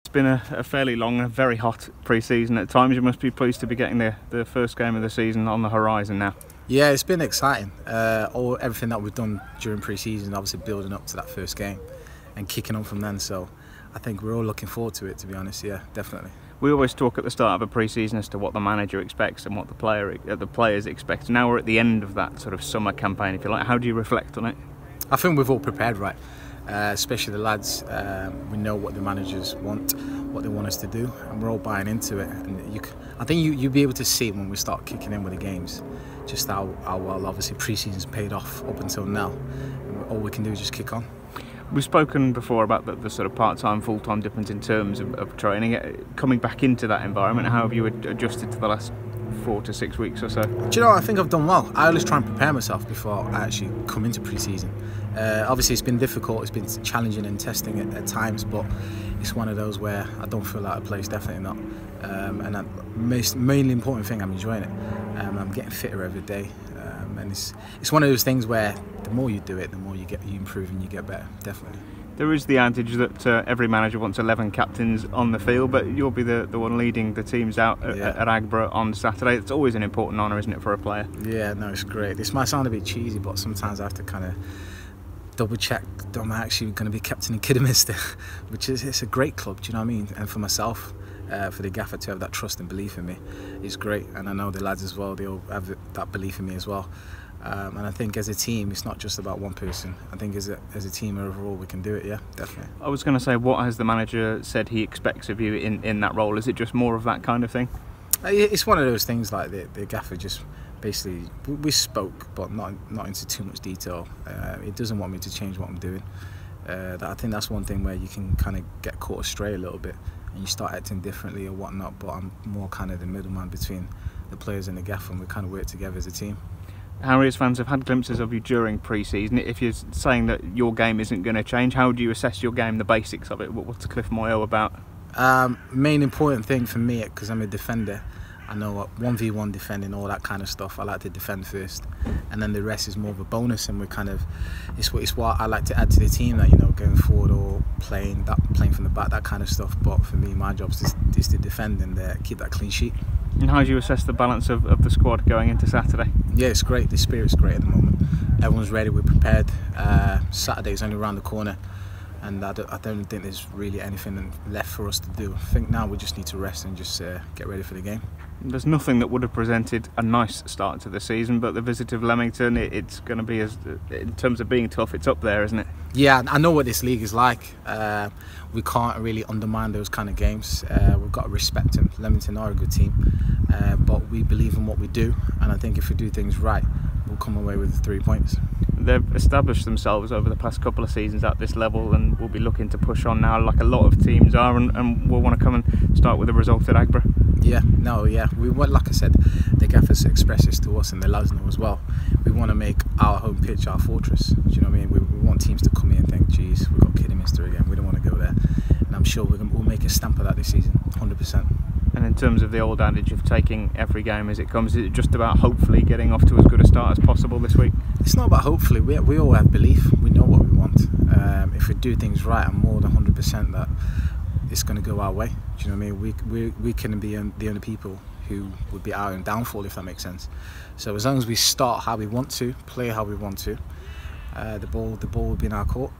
It's been a fairly long and very hot pre-season at times. You must be pleased to be getting the first game of the season on the horizon now. Yeah, it's been exciting. Everything that we've done during pre-season, obviously building up to that first game and kicking on from then. So I think we're all looking forward to it, to be honest. Yeah, definitely. We always talk at the start of a pre-season as to what the manager expects and what the players expect. Now we're at the end of that sort of summer campaign, if you like. How do you reflect on it? I think we've all prepared right. Especially the lads, we know what the managers want, what they want us to do, and we're all buying into it. And I think you'll be able to see when we start kicking in with the games, just how well obviously pre-season's paid off up until now. And all we can do is just kick on. We've spoken before about the sort of part-time, full-time difference in terms of training. Coming back into that environment, how have you adjusted to the last 4 to 6 weeks or so? Do you know, I think I've done well. I always try and prepare myself before I actually come into pre-season. Obviously it's been difficult, it's been challenging and testing at times, but it's one of those where I don't feel out of place, definitely not. And the mainly important thing, I'm enjoying it. I'm getting fitter every day, and it's one of those things where the more you do it, the more you improve and you get better, definitely. There is the adage that every manager wants 11 captains on the field, but you'll be the one leading the teams out at Agborough on Saturday. It's always an important honour, isn't it, for a player? Yeah, no, it's great. This might sound a bit cheesy, but sometimes I have to kind of double check that I'm actually going to be captain in Kidderminster, which is, it's a great club, do you know what I mean? And for myself, for the gaffer to have that trust and belief in me is great. And I know the lads as well, they all have that belief in me as well. And I think as a team, it's not just about one person. I think as a team overall, we can do it, yeah, definitely. I was going to say, what has the manager said he expects of you in that role? Is it just more of that kind of thing? It's one of those things like the gaffer just basically, we spoke, but not into too much detail. He doesn't want me to change what I'm doing. I think that's one thing where you can kind of get caught astray a little bit and you start acting differently or whatnot, but I'm more kind of the middleman between the players and the gaffer, and we kind of work together as a team. Harriers fans have had glimpses of you during pre-season. If you're saying that your game isn't going to change, how do you assess your game, the basics of it? What's Cliff Moyo about? Main important thing for me, because I'm a defender, I know what 1v1 defending, all that kind of stuff. I like to defend first, and then the rest is more of a bonus. And we're kind of, it's what I like to add to the team, that, you know, going forward or playing from the back, that kind of stuff. But for me, my job is to defend and keep that clean sheet. And how do you assess the balance of the squad going into Saturday? Yeah, it's great. The spirit's great at the moment. Everyone's ready. We're prepared. Saturday's only around the corner, and I don't think there's really anything left for us to do. I think now we just need to rest and just get ready for the game. There's nothing that would have presented a nice start to the season, but the visit of Leamington, it's going to be, in terms of being tough, it's up there, isn't it? Yeah, I know what this league is like. We can't really undermine those kind of games. We've got to respect them. Leamington are a good team, but we believe in what we do, and I think if we do things right, we'll come away with the 3 points. They've established themselves over the past couple of seasons at this level, and will be looking to push on now, like a lot of teams are, and we'll want to come and start with a result at Agborough. Yeah, we want, like I said, the gaffers express this to us, and the lads know as well. We want to make our home pitch our fortress. Do you know what I mean? We want teams to come in and think, geez, we've got Kidderminster again. We don't want to go there, and I'm sure we'll make a stamp of that this season, 100%. And in terms of the old adage of taking every game as it comes, is it just about hopefully getting off to as good a start as possible this week? It's not about hopefully. We all have belief. We know what we want. If we do things right, I'm more than 100% that it's going to go our way. Do you know what I mean? We can be the only people who would be our own downfall, if that makes sense. So as long as we start how we want to, play how we want to, the ball will be in our court.